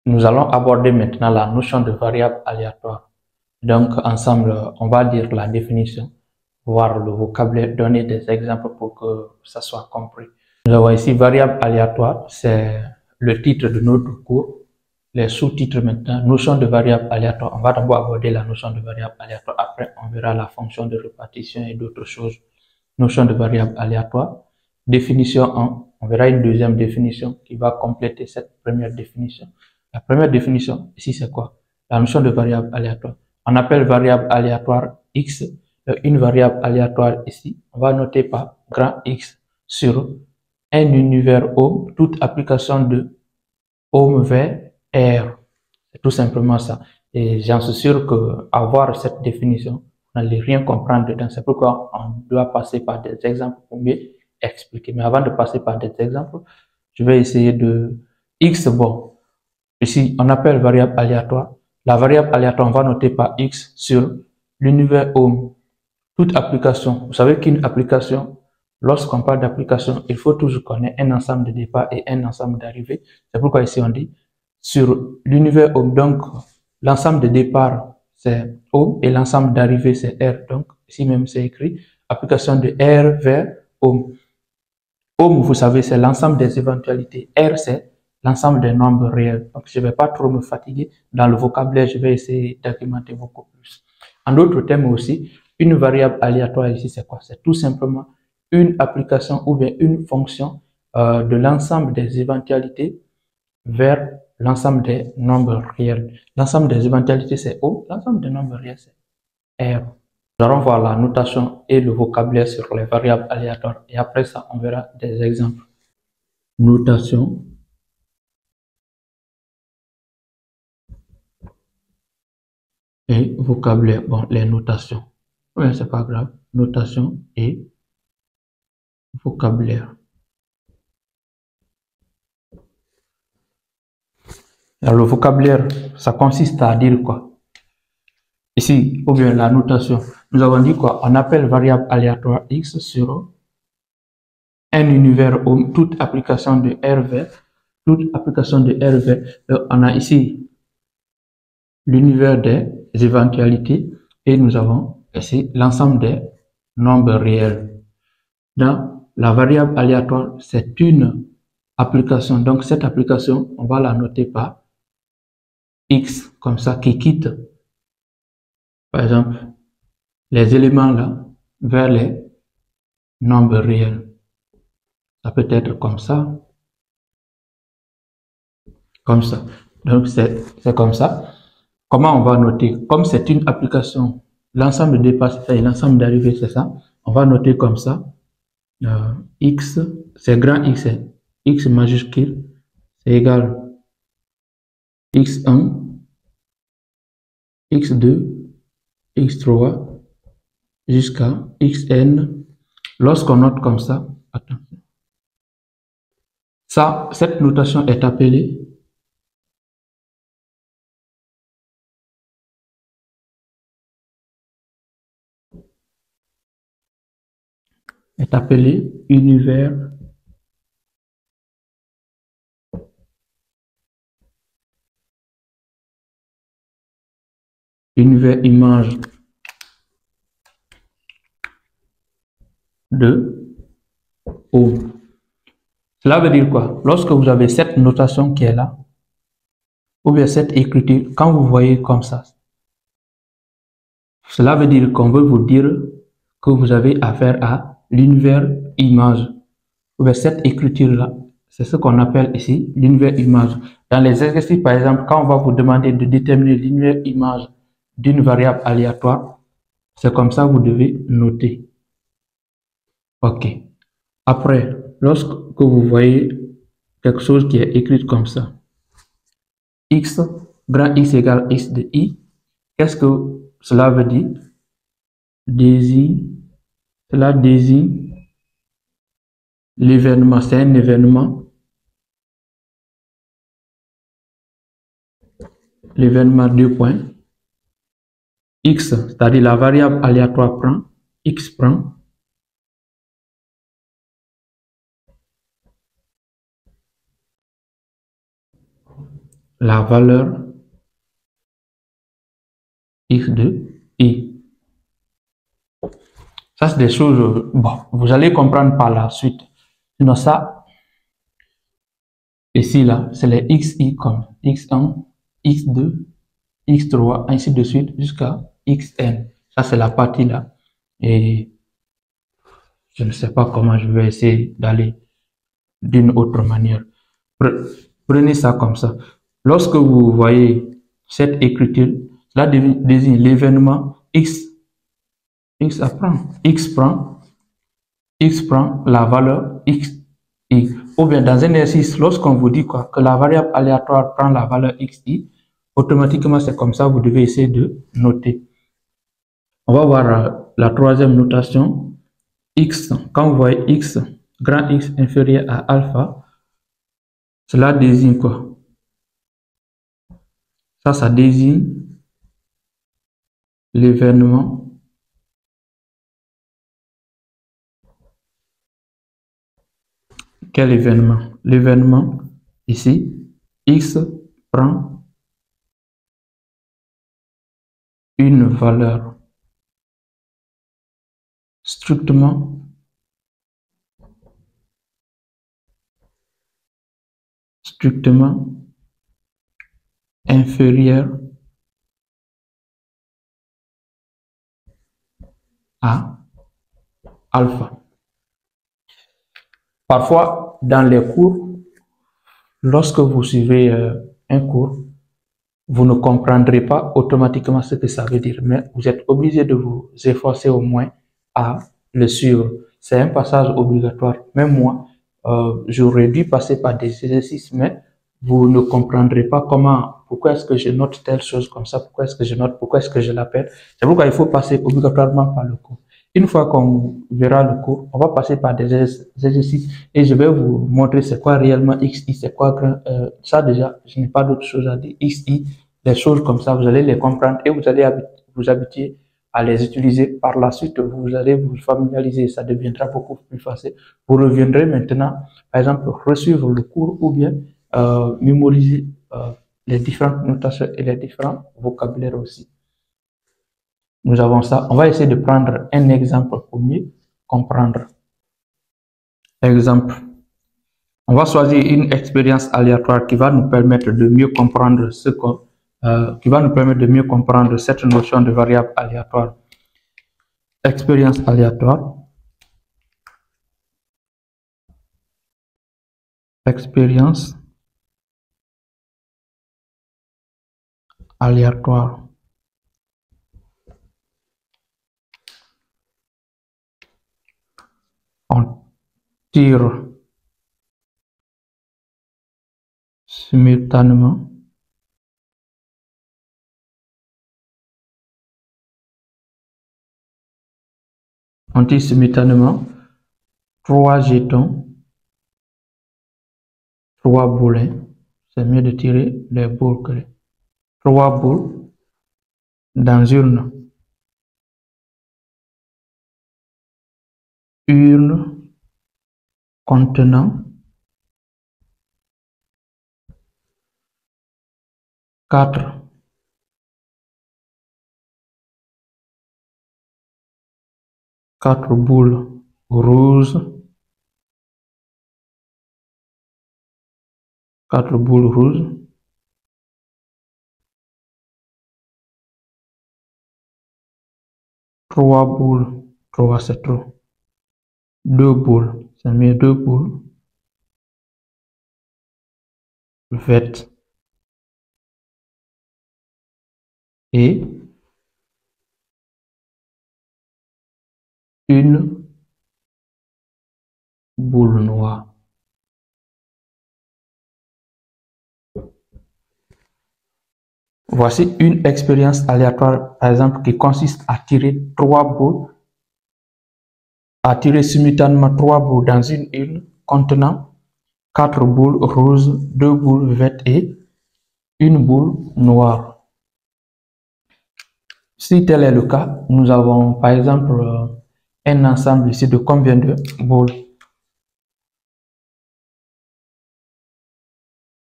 Nous allons aborder maintenant la notion de variable aléatoire. Donc, ensemble, on va lire la définition, voir le vocabulaire, donner des exemples pour que ça soit compris. Nous avons ici variable aléatoire, c'est le titre de notre cours. Les sous-titres maintenant, notion de variable aléatoire. On va d'abord aborder la notion de variable aléatoire. Après, on verra la fonction de répartition et d'autres choses. Notion de variable aléatoire. Définition 1. On verra une deuxième définition qui va compléter cette première définition. La première définition, ici, c'est quoi? La notion de variable aléatoire. On appelle variable aléatoire X. Une variable aléatoire ici, on va noter par grand X sur un univers ohm, toute application de ohm vers R. C'est tout simplement ça. Et j'en suis sûr que avoir cette définition, vous n'allez rien comprendre dedans. C'est pourquoi on doit passer par des exemples pour mieux expliquer. Mais avant de passer par des exemples, je vais essayer de X. Bon, ici, on appelle variable aléatoire. La variable aléatoire, on va noter par X sur l'univers ohm. Toute application, vous savez qu'une application, lorsqu'on parle d'application, il faut toujours connaître un ensemble de départ et un ensemble d'arrivée. C'est pourquoi ici on dit sur l'univers ohm. Donc, l'ensemble de départ, c'est ohm et l'ensemble d'arrivée, c'est R. Donc, ici même, c'est écrit application de R vers ohm. Ohm, vous savez, c'est l'ensemble des éventualités. R, c'est l'ensemble des nombres réels. Donc, je ne vais pas trop me fatiguer. Dans le vocabulaire, je vais essayer d'argumenter beaucoup plus. En d'autres termes aussi, une variable aléatoire ici, c'est quoi? C'est tout simplement une application ou bien une fonction de l'ensemble des éventualités vers l'ensemble des nombres réels. L'ensemble des éventualités, c'est O. L'ensemble des nombres réels, c'est R. Nous allons voir la notation et le vocabulaire sur les variables aléatoires. Et après ça, on verra des exemples. Notation et vocabulaire. Bon, les notations. Oui, c'est pas grave. Notation et vocabulaire. Alors, le vocabulaire, ça consiste à dire quoi? Ici, ou bien la notation. Nous avons dit quoi? On appelle variable aléatoire X sur un univers ohm, toute application de R vers, toute application de R vers. On a ici l'univers des éventualités et nous avons ici l'ensemble des nombres réels. Dans la variable aléatoire, c'est une application. Donc, cette application, on va la noter par X, comme ça, qui quitte, par exemple, les éléments là vers les nombres réels. Ça peut être comme ça. Comme ça. Donc, c'est comme ça. Comment on va noter? Comme c'est une application, l'ensemble de départ, c'est ça, et l'ensemble d'arrivée, c'est ça. On va noter comme ça. X, c'est grand X, c'est X majuscule, c'est égal X1, X2, X3, jusqu'à Xn. Lorsqu'on note comme ça, attends. Ça, cette notation est appelée univers image de ohm. Cela veut dire quoi? Lorsque vous avez cette notation qui est là, ou bien cette écriture, quand vous voyez comme ça, cela veut dire qu'on veut vous dire que vous avez affaire à l'univers image. Ou bien cette écriture-là, c'est ce qu'on appelle ici l'univers image. Dans les exercices, par exemple, quand on va vous demander de déterminer l'univers image d'une variable aléatoire, c'est comme ça que vous devez noter. OK. Après, lorsque vous voyez quelque chose qui est écrit comme ça, X, grand X égale X de I, qu'est-ce que cela veut dire? Cela désigne l'événement, c'est un événement. L'événement 2 points. X, c'est-à-dire la variable aléatoire prend, X prend. la valeur x de i. Ça, c'est des choses, bon, vous allez comprendre par la suite. Sinon, ça, ici, là, c'est les xi comme x1, x2, x3, ainsi de suite, jusqu'à xn. Ça, c'est la partie là. Et je ne sais pas comment je vais essayer d'aller d'une autre manière. Prenez ça comme ça. Lorsque vous voyez cette écriture, cela désigne l'événement x. X prend la valeur x, i. Ou bien dans un exercice, lorsqu'on vous dit quoi, que la variable aléatoire prend la valeur xi, automatiquement c'est comme ça, vous devez essayer de noter. On va voir la troisième notation, x. Quand vous voyez x, grand X inférieur à alpha, cela désigne quoi? Ça désigne l'événement quel événement? L'événement ici, x prend une valeur strictement inférieure à alpha. Parfois, dans les cours, lorsque vous suivez un cours, vous ne comprendrez pas automatiquement ce que ça veut dire, mais vous êtes obligé de vous efforcer au moins à le suivre. C'est un passage obligatoire. Même moi, j'aurais dû passer par des exercices, mais vous ne comprendrez pas pourquoi est-ce que je note telle chose comme ça, pourquoi est-ce que je l'appelle. C'est pourquoi il faut passer obligatoirement par le cours. Une fois qu'on verra le cours, on va passer par des exercices et je vais vous montrer c'est quoi réellement XI, c'est quoi ça déjà, je n'ai pas d'autre chose à dire. XI, des choses comme ça, vous allez les comprendre et vous allez vous habituer à les utiliser. Par la suite, vous allez vous familiariser, ça deviendra beaucoup plus facile. Vous reviendrez maintenant, par exemple, resuivre le cours ou bien mémoriser les différentes notations et les différents vocabulaires aussi. Nous avons ça. On va essayer de prendre un exemple pour mieux comprendre. Exemple. On va choisir une expérience aléatoire qui va nous permettre de mieux comprendre cette notion de variable aléatoire. Expérience aléatoire. Expérience aléatoire. On tire simultanément trois jetons, trois boulets. C'est mieux de tirer les boules que les trois boules dans une urne contenant quatre boules rouges, trois boules, trois c'est trop, deux boules, c'est mieux, deux boules vertes et une boule noire. Voici une expérience aléatoire, par exemple, qui consiste à tirer simultanément trois boules dans une urne contenant quatre boules rouges, deux boules vertes et une boule noire. Si tel est le cas, nous avons par exemple un ensemble ici de combien de boules?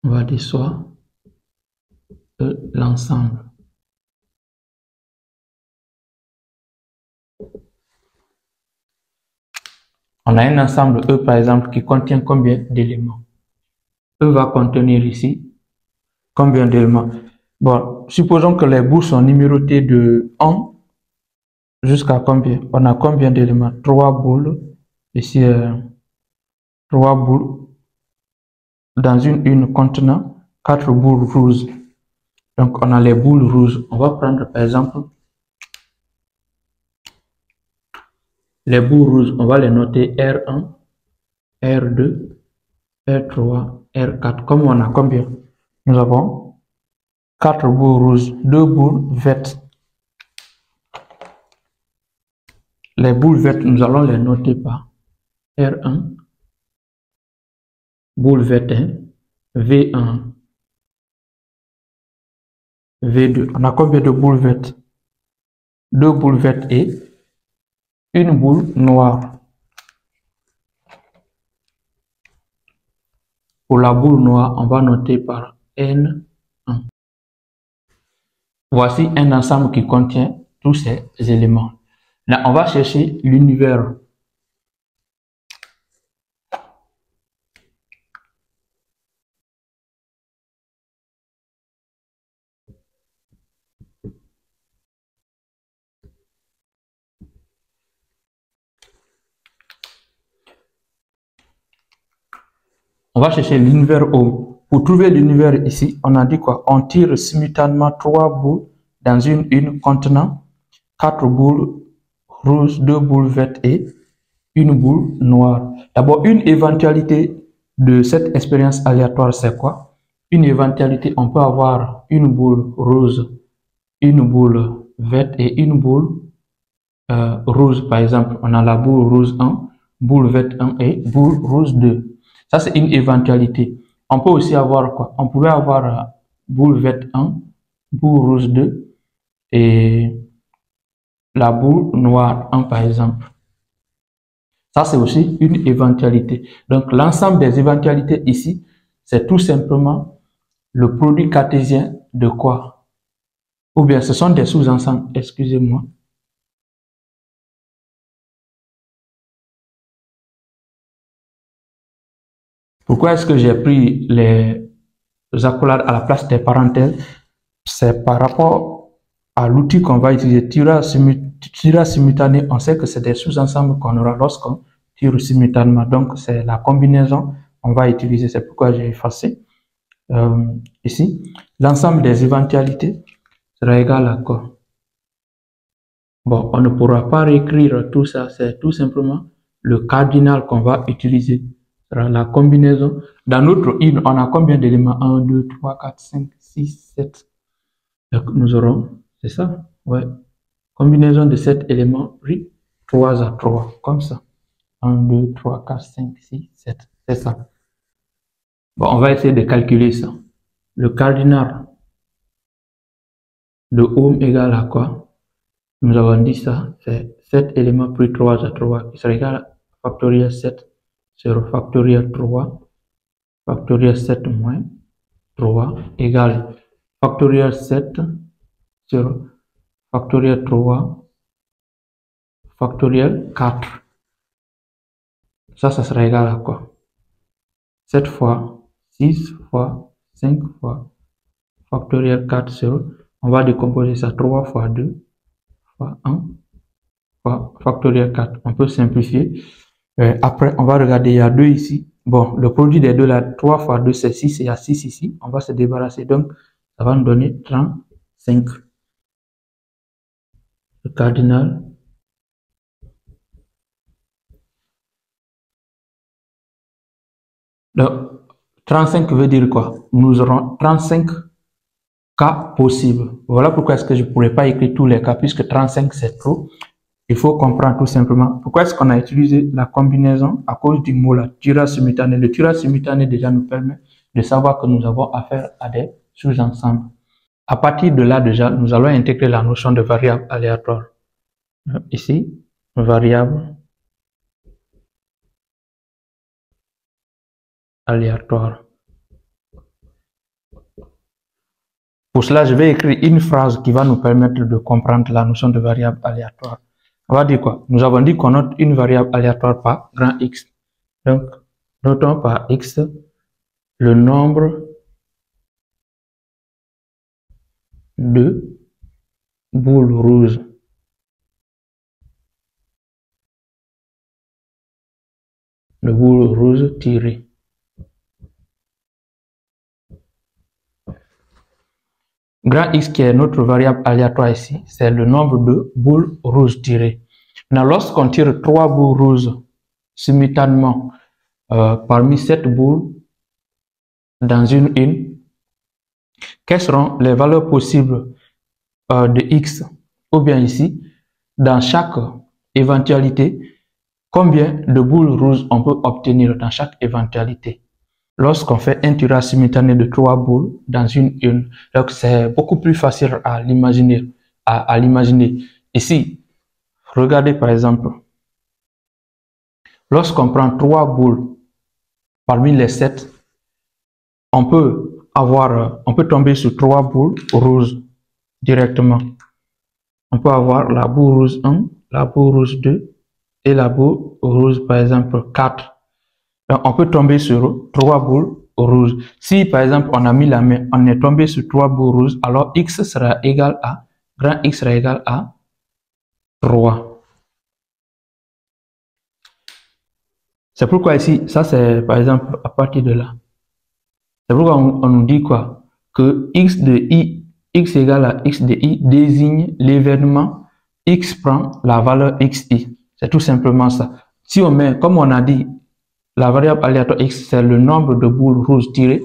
On va dire soit l'ensemble. On a un ensemble E par exemple qui contient combien d'éléments? E va contenir ici combien d'éléments? Bon, supposons que les bouts sont numérotées de 1 jusqu'à combien? On a combien d'éléments? 3 boules. Ici, 3 boules dans une contenant 4 boules rouges. Donc, on a les boules rouges. On va prendre par exemple les boules rouges. On va les noter R1, R2, R3, R4. Comme on a combien? Nous avons 4 boules rouges, 2 boules vertes. Les boules vertes, nous allons les noter par R1, boule verte 1, V1, V2. On a combien de boules vertes? 2 boules vertes et une boule noire. Pour la boule noire, on va noter par N1. Voici un ensemble qui contient tous ces éléments. Là, on va chercher l'univers. On va chercher l'univers O. Pour trouver l'univers ici, on a dit quoi? On tire simultanément 3 boules dans une contenant 4 boules rouges, 2 boules vertes et une boule noire. D'abord, une éventualité de cette expérience aléatoire, c'est quoi? Une éventualité, on peut avoir une boule rouge, une boule verte et une boule rouge. Par exemple, on a la boule rouge 1, boule verte 1 et boule rouge 2. Ça, c'est une éventualité. On peut aussi avoir quoi? On pouvait avoir boule verte 1, boule rouge 2 et la boule noire 1, par exemple. Ça, c'est aussi une éventualité. Donc, l'ensemble des éventualités ici, c'est tout simplement le produit cartésien de quoi? Ou bien, ce sont des sous-ensembles, excusez-moi. Pourquoi est-ce que j'ai pris les accolades à la place des parenthèses? C'est par rapport à l'outil qu'on va utiliser, tirage simultané. On sait que c'est des sous-ensembles qu'on aura lorsqu'on tire simultanément. Donc, c'est la combinaison qu'on va utiliser. C'est pourquoi j'ai effacé ici. L'ensemble des éventualités sera égal à quoi? Bon, on ne pourra pas réécrire tout ça. C'est tout simplement le cardinal qu'on va utiliser. Sera la combinaison. Dans notre in, on a combien d'éléments? 1, 2, 3, 4, 5, 6, 7. Donc, nous aurons, c'est ça? Ouais. Combinaison de 7 éléments pris 3 à 3, comme ça. 1, 2, 3, 4, 5, 6, 7. C'est ça. Bon, on va essayer de calculer ça. Le cardinal de ohm égale à quoi? Nous avons dit ça, c'est 7 éléments pris 3 à 3, qui sera égal à factoriel 7 sur factoriel 3, factoriel 7 moins 3 égale factoriel 7 sur factoriel 3, factoriel 4. Ça sera égal à quoi? 7 fois 6 fois 5 fois factoriel 4 sur, on va décomposer ça 3 fois 2 fois 1 fois factoriel 4. On peut simplifier. Après, on va regarder, il y a 2 ici. Bon, le produit des deux là, 3 fois 2, c'est 6, et il y a 6 ici. On va se débarrasser. Donc, ça va nous donner 35. Le cardinal. Donc, 35 veut dire quoi? Nous aurons 35 cas possibles. Voilà pourquoi est-ce que je ne pourrais pas écrire tous les cas, puisque 35 c'est trop. Il faut comprendre tout simplement pourquoi est-ce qu'on a utilisé la combinaison à cause du mot là, tirage simultané. Le tirage simultané déjà nous permet de savoir que nous avons affaire à des sous-ensembles. À partir de là déjà, nous allons intégrer la notion de variable aléatoire. Ici, variable aléatoire. Pour cela, je vais écrire une phrase qui va nous permettre de comprendre la notion de variable aléatoire. On va dire quoi? Nous avons dit qu'on note une variable aléatoire par grand X. Donc, notons par X le nombre de boules rouges tirées. Grand X, qui est notre variable aléatoire ici, c'est le nombre de boules rouges tirées. Maintenant, lorsqu'on tire 3 boules rouges simultanément parmi 7 boules dans une, quelles seront les valeurs possibles de X? Ou bien ici, dans chaque éventualité, combien de boules rouges on peut obtenir dans chaque éventualité lorsqu'on fait un tirage simultané de 3 boules dans une. Donc, c'est beaucoup plus facile à l'imaginer. Ici, regardez par exemple, lorsqu'on prend 3 boules parmi les 7, on peut tomber sur 3 boules rouges directement. On peut avoir la boule rouge 1, la boule rouge 2 et la boule rouge par exemple 4. Donc, on peut tomber sur 3 boules rouges. Si par exemple on a mis la main, on est tombé sur 3 boules rouges, alors X sera égal à, grand X sera égal à 3. C'est pourquoi ici, ça c'est par exemple à partir de là. C'est pourquoi on nous dit quoi? Que X de I, X égale à X de I désigne l'événement X prend la valeur XI. C'est tout simplement ça. Si on met, comme on a dit, la variable aléatoire X, c'est le nombre de boules rouges tirées.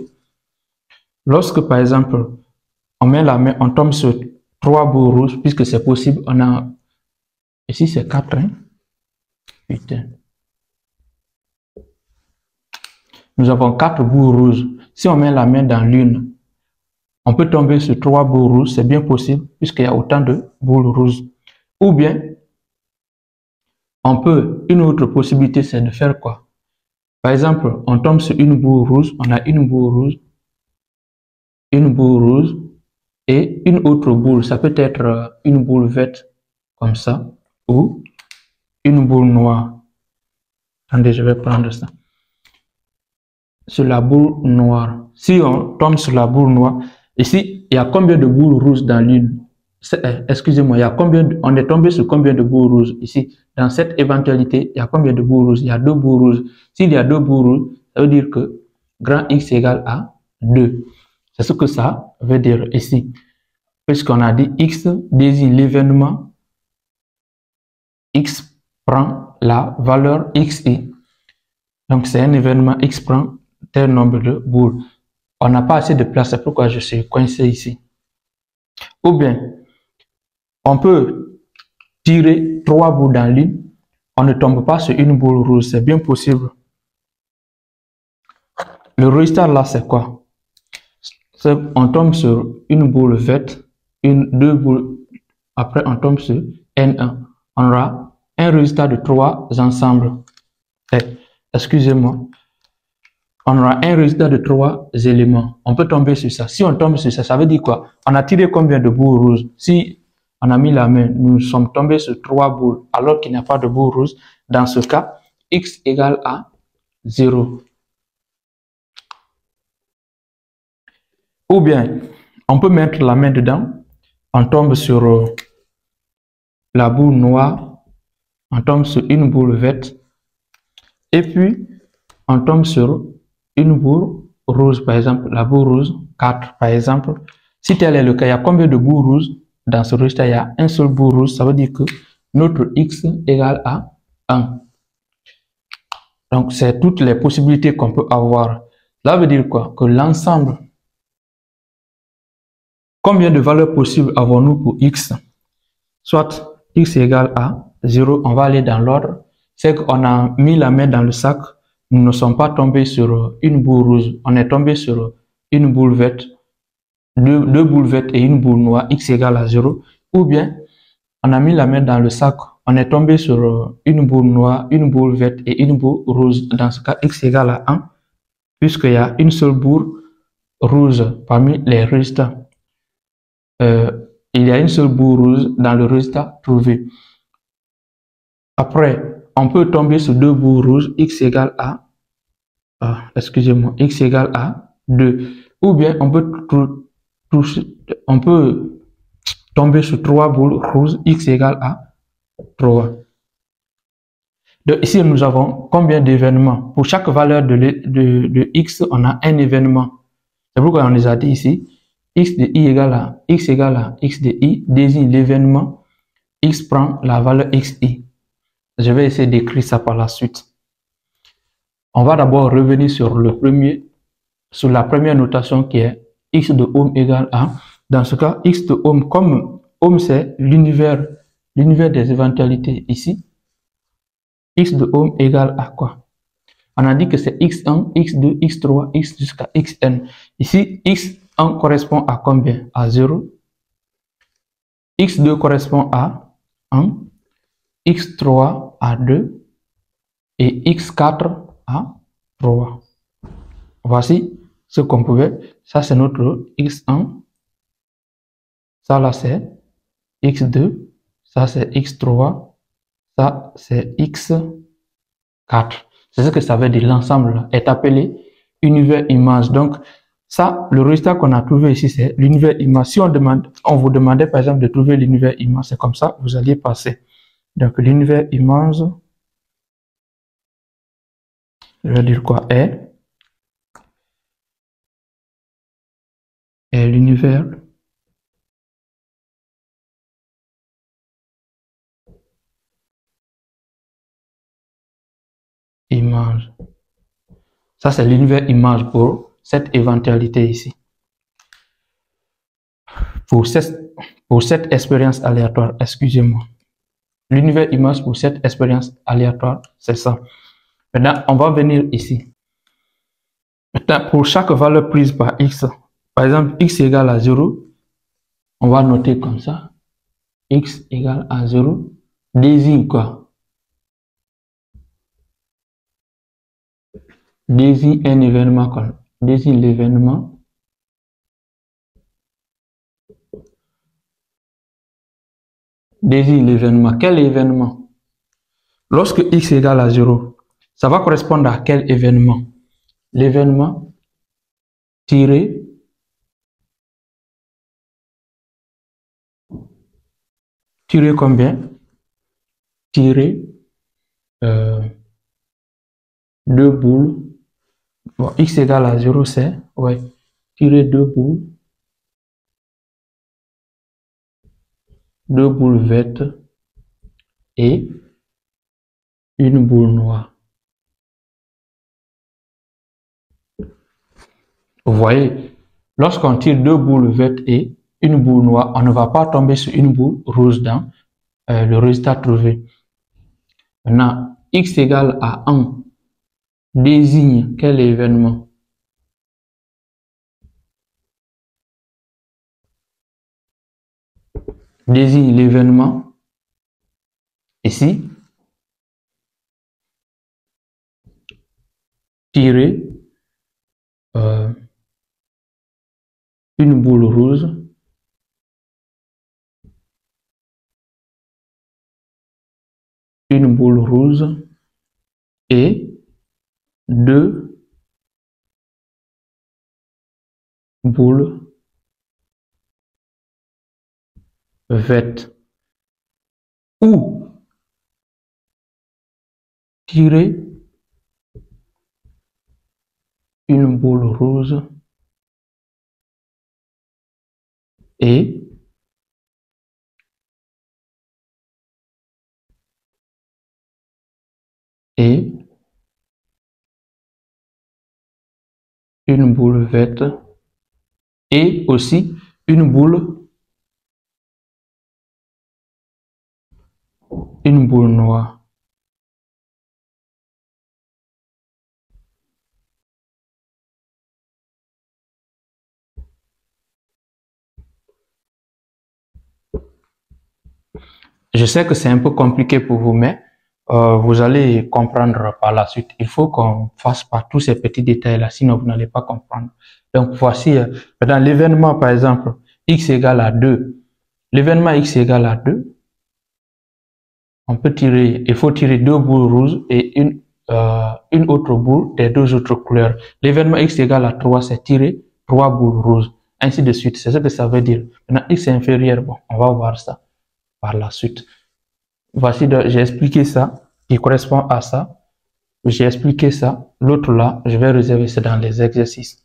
Lorsque, par exemple, on met la main, on tombe sur 3 boules rouges, puisque c'est possible, on a... Ici, c'est 4, hein? Putain. Nous avons 4 boules rouges. Si on met la main dans l'une, on peut tomber sur 3 boules rouges, c'est bien possible, puisqu'il y a autant de boules rouges. Ou bien, une autre possibilité, c'est de faire quoi? Par exemple, on tombe sur une boule rouge, on a une boule rouge et une autre boule. Ça peut être une boule verte comme ça ou une boule noire. Attendez, je vais prendre ça. Sur la boule noire. Si on tombe sur la boule noire, ici, il y a combien de boules rouges dans l'une? Excusez-moi, on est tombé sur combien de boules rouges ici? Dans cette éventualité, il y a combien de boules rouges? Il y a 2 boules rouges. S'il y a 2 boules rouges, ça veut dire que grand X égale à 2. C'est ce que ça veut dire ici. Puisqu'on a dit X désigne l'événement X prend la valeur XI. Donc, c'est un événement X prend tel nombre de boules. On n'a pas assez de place, c'est pourquoi je suis coincé ici. Ou bien, on peut tirer 3 boules dans l'une, on ne tombe pas sur une boule rouge, c'est bien possible. Le résultat là, c'est quoi? On tombe sur une boule verte, 2 boules, après on tombe sur N1. On aura un résultat de 3 ensembles. Excusez-moi. On aura un résultat de 3 éléments. On peut tomber sur ça. Si on tombe sur ça, ça veut dire quoi? On a tiré combien de boules rouges? Si on a mis la main, nous sommes tombés sur 3 boules, alors qu'il n'y a pas de boules rouges. Dans ce cas, X égale à 0. Ou bien, on peut mettre la main dedans. On tombe sur la boule noire. On tombe sur une boule verte. Et puis, on tombe sur une boule rouge, par exemple, la boule rouge 4, par exemple. Si tel est le cas, il y a combien de boules rouges? Dans ce résultat, il y a un seul boule rouge. Ça veut dire que notre X égale à 1. Donc, c'est toutes les possibilités qu'on peut avoir. Ça veut dire quoi? Que l'ensemble, combien de valeurs possibles avons-nous pour X? Soit X égale à 0, on va aller dans l'ordre. C'est qu'on a mis la main dans le sac. Nous ne sommes pas tombés sur une boule rouge, on est tombé sur une boule verte, deux boules vertes et une boule noire, X égale à 0. Ou bien, on a mis la main dans le sac, on est tombé sur une boule noire, une boule verte et une boule rouge. Dans ce cas, X égale à 1, puisqu'il y a une seule boule rouge parmi les résultats. il y a une seule boule rouge dans le résultat trouvé. Après, on peut tomber sur deux boules rouges, x égale à, excusez-moi, x égale à 2. Ou bien on peut tomber sur trois boules rouges, x égale à 3. Donc ici, nous avons combien d'événements? Pour chaque valeur de x, on a un événement. C'est pourquoi on les a dit ici, x de i égale à x de i désigne l'événement, x prend la valeur xi. Je vais essayer d'écrire ça par la suite. On va d'abord revenir sur la première notation qui est x de ohm égale à, dans ce cas, x de ohm, comme ohm c'est l'univers des éventualités ici, x de ohm égale à quoi? On a dit que c'est x1, x2, x3, x jusqu'à xn. Ici, x1 correspond à combien? À 0. x2 correspond à 1. x3 à 2. Et x4 à 3. Voici ce qu'on pouvait. Ça, c'est notre x1. Ça, là, c'est x2. Ça, c'est x3. Ça, c'est x4. C'est ce que ça veut dire. L'ensemble est appelé univers image. Donc, ça, le résultat qu'on a trouvé ici, c'est l'univers image. Si on vous demandait, par exemple, de trouver l'univers image, c'est comme ça, vous alliez passer. Donc, l'univers image, je vais dire quoi? Est l'univers image. Ça, c'est l'univers image pour cette éventualité ici. Pour cette expérience aléatoire, excusez-moi. L'univers image pour cette expérience aléatoire, c'est ça. Maintenant, on va venir ici. Maintenant, pour chaque valeur prise par x, par exemple, x égale à 0, on va noter comme ça. X égale à 0 désigne quoi? Désigne un événement comme désigne l'événement Quel événement? Lorsque x égale à 0, ça va correspondre à quel événement? L'événement tiré combien? Tiré 2 boules. Bon, x égale à 0, c'est tirer 2 boules. 2 boules vertes et une boule noire. Vous voyez, lorsqu'on tire 2 boules vertes et une boule noire, on ne va pas tomber sur une boule rouge dans le résultat trouvé. Maintenant, x égale à 1 désigne quel événement? Désigne l'événement ici tirer une boule rouge et 2 boules vertes, ou tirer une boule rouge et une boule verte et aussi une boule noire. Je sais que c'est un peu compliqué pour vous, mais vous allez comprendre par la suite. Il faut qu'on fasse par tous ces petits détails-là, sinon vous n'allez pas comprendre. Donc voici, dans l'événement par exemple, x égale à 2. L'événement x égale à 2. On peut tirer, il faut tirer 2 boules rouges et une autre boule des 2 autres couleurs. L'événement x égale à 3, c'est tirer 3 boules rouges. Ainsi de suite. C'est ce que ça veut dire. Maintenant, x est inférieur. Bon, on va voir ça par la suite. Voici, j'ai expliqué ça qui correspond à ça. J'ai expliqué ça. L'autre là, je vais réserver ça dans les exercices.